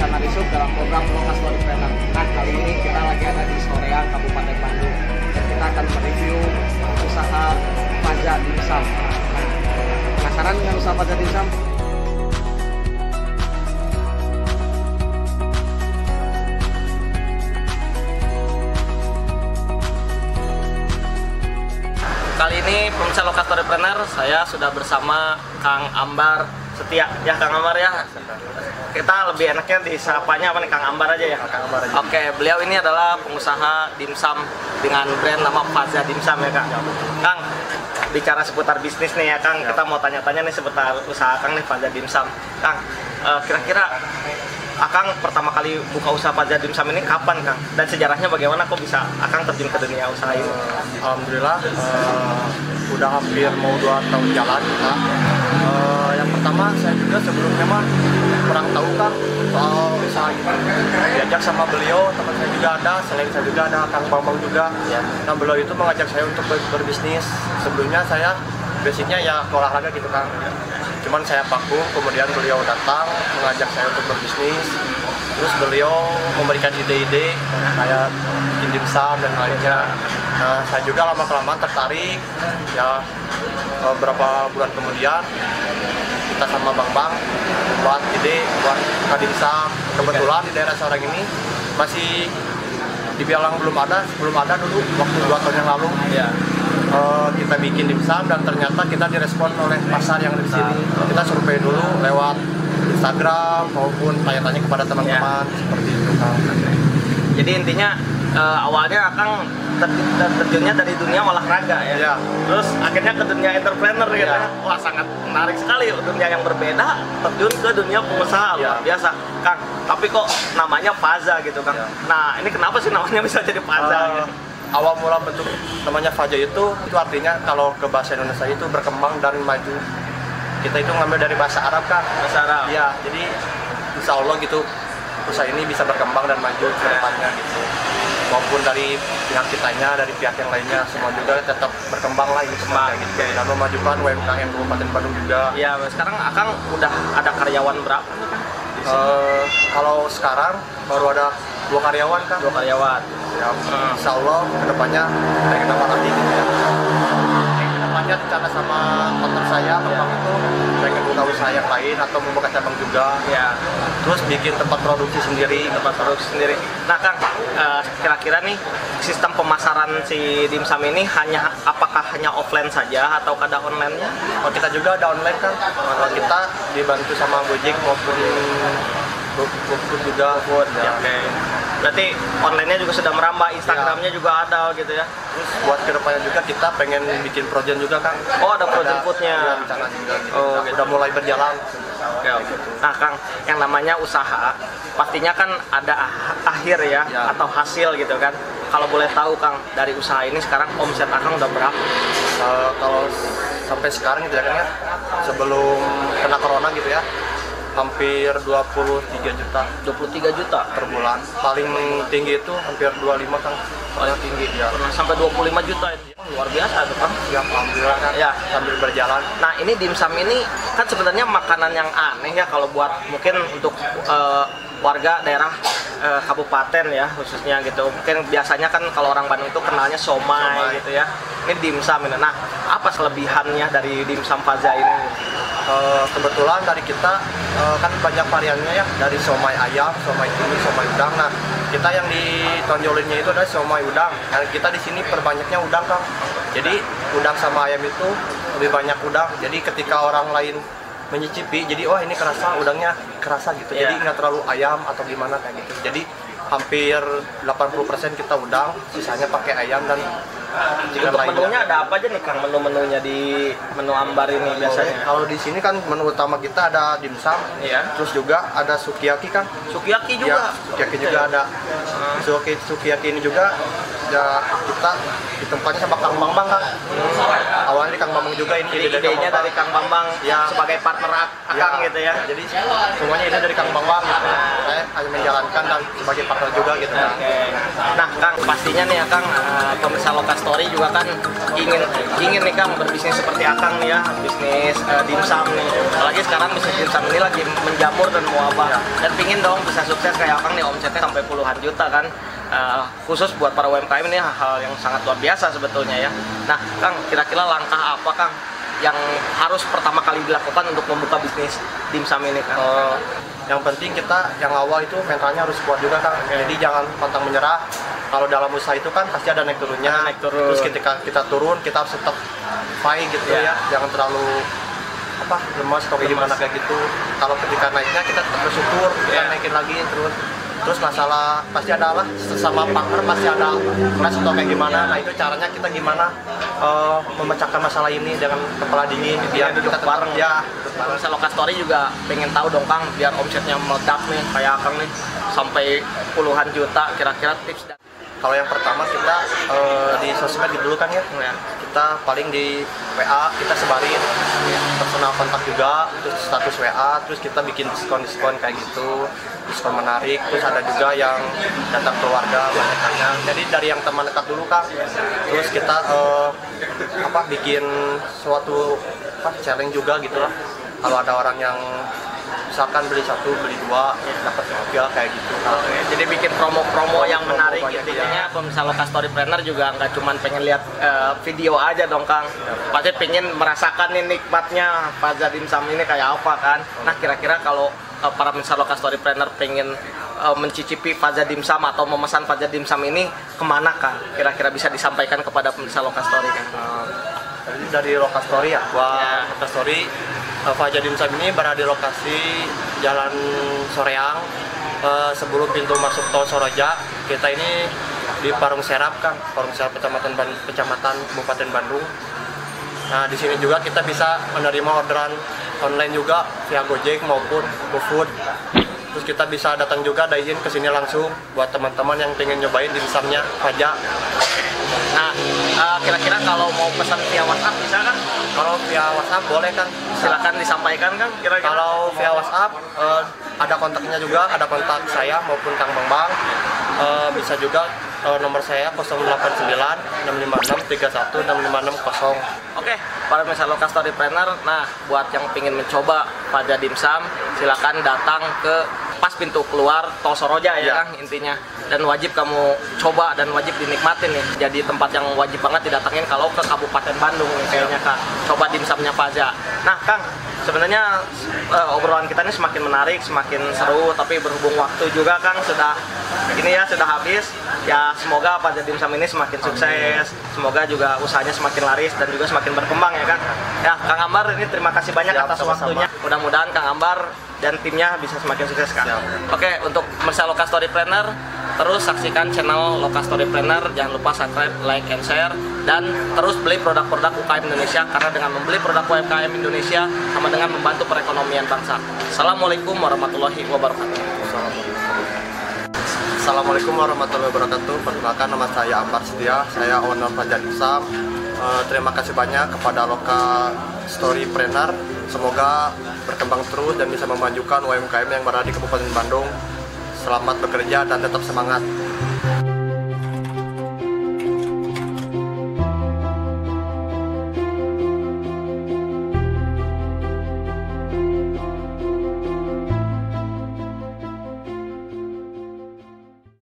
Hasan Arisuk dalam program Lokal Storypreneur. Nah, kali ini kita lagi ada di Soreang, Kabupaten Bandung, dan kita akan mereview usaha Faza Dimsum. Nah, penasaran dengan usaha Faza Dimsum? Kali ini pemirsa Lokal Storypreneur, saya sudah bersama Kang Ambar Setia. Ya Kang Ambar ya. Kita lebih enaknya disapanya apa nih, Kang Ambar aja ya? Kang Ambar aja. Oke, beliau ini adalah pengusaha dimsum dengan brand nama Faza Dimsum ya Kang. Kang, bicara seputar bisnis nih ya Kang, kita mau tanya-tanya nih seputar usaha Kang nih, Faza Dimsum. Kang, kira-kira Akang pertama kali buka usaha Faza Dimsum ini kapan Kang? Dan sejarahnya bagaimana kok bisa Akang terjun ke dunia usaha ini? Alhamdulillah, udah hampir mau 2 tahun jalan. Yang pertama saya juga sebelumnya mah kurang tahu Kang soal usaha ini. Diajak sama beliau, teman saya juga ada, selain saya juga ada Kang Bambang juga. Ya. Nah beliau itu mengajak saya untuk berbisnis. Sebelumnya saya basicnya ya olahraga gitu Kang. Cuman saya vakum, kemudian beliau datang mengajak saya untuk berbisnis. Terus beliau memberikan ide-ide kayak bikin dimsum dan lainnya. Nah, saya juga lama-kelamaan tertarik. Ya, beberapa bulan kemudian kita sama Bang buat ide buat buka dimsum. Kebetulan di daerah Soreang ini masih dibilang belum ada dulu waktu 2 tahun yang lalu. Ya. Kita bikin dimsum dan ternyata kita direspon oleh pasar yang di sini. Kita survei dulu lewat Instagram maupun tanya-tanya kepada teman-teman seperti itu Kang. Jadi intinya awalnya Akang terjunnya dari dunia olahraga ya. Terus akhirnya ke dunia entrepreneur gitu ya. Wah, sangat menarik sekali, dunia yang berbeda terjun ke dunia pengusaha luar biasa Kang. Tapi kok namanya Faza gitu Kang. Nah, ini kenapa sih namanya bisa jadi Faza gitu? Awal mula bentuk namanya Faza itu artinya kalau ke bahasa Indonesia itu berkembang dan maju. Kita itu ngambil dari bahasa Arab Kang. Bahasa Arab. Iya, jadi insya Allah gitu usaha ini bisa berkembang dan maju ke depannya gitu. Maupun dari pihak kitanya, dari pihak yang lainnya, semua juga tetap berkembang lah gitu. Dan memajukan UMKM Kabupaten Bandung juga. Iya, sekarang Akang udah ada karyawan berapa nih Kang? Kalau sekarang baru ada 2 karyawan Kang. 2 karyawan. Ya, insya Allah kedepannya pengen nambah lagi gitu ya. Kedepannya rencana sama partner saya, Bang itu pengen buka usaha yang lain atau membuka cabang juga. Ya. Terus bikin tempat produksi sendiri. Nah Kang, kira-kira nih sistem pemasaran si dimsum ini apakah hanya offline saja atau ada online-nya? Oh, kita juga ada online Kang. Kita dibantu sama Gojek maupun GoFood juga. Ya. Okay. Berarti online-nya juga sudah merambah, Instagram-nya juga ada gitu ya. Terus buat kedepannya juga kita pengen bikin project juga Kang. Oh, ada project food-nya. Rencana juga gitu. Gitu. Udah mulai berjalan. Oke. Nah Kang, yang namanya usaha pastinya kan ada akhir ya, atau hasil gitu kan. Kalau boleh tahu Kang, dari usaha ini sekarang omset Akang udah berapa? Kalau sampai sekarang gitu ya Kang ya, sebelum kena corona gitu ya, hampir 23 juta. 23 juta per bulan. Paling tinggi itu hampir 25 Kang. Paling tinggi ya. Pernah sampai 25 juta itu. Luar biasa tuh Kang. Ya, alhamdulillah kan. Ya, sambil berjalan. Nah, ini dimsum ini kan sebenarnya makanan yang aneh ya kalau buat mungkin untuk warga daerah kabupaten ya khususnya gitu. Mungkin biasanya kan kalau orang Bandung itu kenalnya somai gitu ya. Ini dimsum ini. Nah, apa kelebihannya dari dimsum Faza ini? Kebetulan dari kita kan banyak variannya ya, dari somai ayam, somai cumi, somai udang. Nah, kita yang ditonjolinnya itu adalah somai udang. Nah, kita di sini perbanyaknya udang Kang. Jadi udang sama ayam itu lebih banyak udang. Jadi ketika orang lain menyicipi, jadi wah ini kerasa udangnya kerasa gitu. Jadi nggak terlalu ayam atau gimana kayak gitu. Jadi hampir 80% kita udang, sisanya pakai ayam dan untuk menunya ada apa aja nih Kang, menu-menunya di menu Ambar ini biasanya? Kalau di sini kan menu utama kita ada dimsum, terus juga ada sukiyaki Kang. Sukiyaki juga? Ya, sukiyaki juga ada. Sukiyaki ini juga ya kita di tempatnya sama Kang Bambang Kang. awalnya Kang Bambang juga ini Jadi idenya dari Kang Bambang Ya. sebagai partner Akang gitu ya. Jadi semuanya ide dari Kang Bambang gitu. Saya hanya menjalankan dan sebagai partner juga gitu. Oke. Nah, Kang, pastinya nih ya Kang, pemirsa Lokastory juga kan ingin nih Kang berbisnis seperti Akang nih ya, bisnis dimsum nih. Apalagi sekarang bisnis dimsum ini lagi menjamur dan mewabah. Dan pingin dong bisa sukses kayak Akang nih, omsetnya sampai puluhan juta kan. Khusus buat para UMKM ini hal yang sangat luar biasa sebetulnya ya. Nah, Kang, kira-kira langkah apa Kang yang harus pertama kali dilakukan untuk membuka bisnis dimsum ini Kang? Yang penting kita yang awal itu mentalnya harus kuat juga Kang. Jadi jangan pantang menyerah. Kalau dalam usaha itu kan pasti ada naik turunnya. Naik turun. Terus ketika kita turun kita harus tetap fight gitu ya. Jangan terlalu lemas atau gimana kayak gitu. Kalau ketika naiknya kita tetap bersyukur, kita naikin lagi terus masalah pasti ada lah, sesama partner pasti ada kelas atau kayak gimana. Nah itu caranya kita gimana memecahkan masalah ini dengan kepala dingin biar kita tetap bareng ya. Pemirsa Lokastory juga pengen tahu dong Kang, biar omsetnya meledak nih kayak Akang nih sampai puluhan juta, kira-kira tips dan Kalau yang pertama kita di sosmed dulu kan ya, kita paling di WA kita sebarin personal kontak juga, terus status WA, terus kita bikin diskon kayak gitu, diskon menarik. Terus ada juga yang datang keluarga banyaknya. Jadi dari yang teman dekat dulu Kang, terus kita bikin suatu challenge juga gitulah. Kalau ada orang yang misalkan beli satu, beli dua, dapat tiga kayak gitu. jadi bikin promo-promo yang menarik. Intinya pemirsa Lokastory Planner juga nggak cuma pengen lihat video aja dong Kang, pasti pengen merasakan nih nikmatnya Faza Dimsum ini kayak apa kan. Nah kira-kira kalau para pemirsa Lokastory Planner pengen mencicipi Faza Dimsum atau memesan Faza Dimsum ini kemana Kang? Kira-kira bisa disampaikan kepada pemirsa Lokastory kan? Jadi dari Lokastory ya, Lokastory Faza Dimsum ini berada di lokasi Jalan Soreang, sebelum pintu masuk tol Soroja. Kita ini di Parung Serap Kang, Parung Serap Kecamatan Kabupaten Bandung. Nah di sini juga kita bisa menerima orderan online juga via Gojek maupun GoFood. Terus kita bisa datang juga dine-in ke sini langsung buat teman-teman yang pengen nyobain dimsumnya Faza. Nah, kira-kira kalau mau pesan via WhatsApp bisa kan? Kalau via WhatsApp boleh kan? Silakan disampaikan kan kira-kira. Kalau via WhatsApp ada kontaknya juga, ada kontak saya maupun Kang Bambang. Bisa juga nomor saya 089 656 31 656 0. Oke, para pemirsa Lokastory Planner, nah buat yang ingin mencoba Faza Dimsum, silakan datang ke pas pintu keluar tol Soroja ya Kang intinya. Dan wajib kamu coba dan wajib dinikmatin nih. Jadi tempat yang wajib banget didatengin kalau ke Kabupaten Bandung nih kayaknya Kang. Coba dimsumnya Faza. Nah Kang, sebenarnya obrolan kita ini semakin menarik, semakin seru, tapi berhubung waktu juga Kang sudah habis. Ya semoga Faza Dimsum ini semakin sukses, semoga juga usahanya semakin laris dan juga semakin berkembang ya Kang. Ya Kang Ambar ini terima kasih banyak atas waktunya. Mudah-mudahan Kang Ambar dan timnya bisa semakin sukses Kang. Oke, untuk pemirsa Lokastory Planner, terus saksikan channel Lokastory Planner, jangan lupa subscribe, like, and share, dan terus beli produk-produk UKM Indonesia, karena dengan membeli produk UKM Indonesia sama dengan membantu perekonomian bangsa. Assalamualaikum warahmatullahi wabarakatuh. Assalamualaikum warahmatullahi wabarakatuh. Perkenalkan, nama saya Ambar Setia, saya owner Faza Dimsum. Terima kasih banyak kepada Lokastory Planner. Semoga berkembang terus dan bisa memajukan UMKM yang berada di Kabupaten Bandung. Selamat bekerja dan tetap semangat.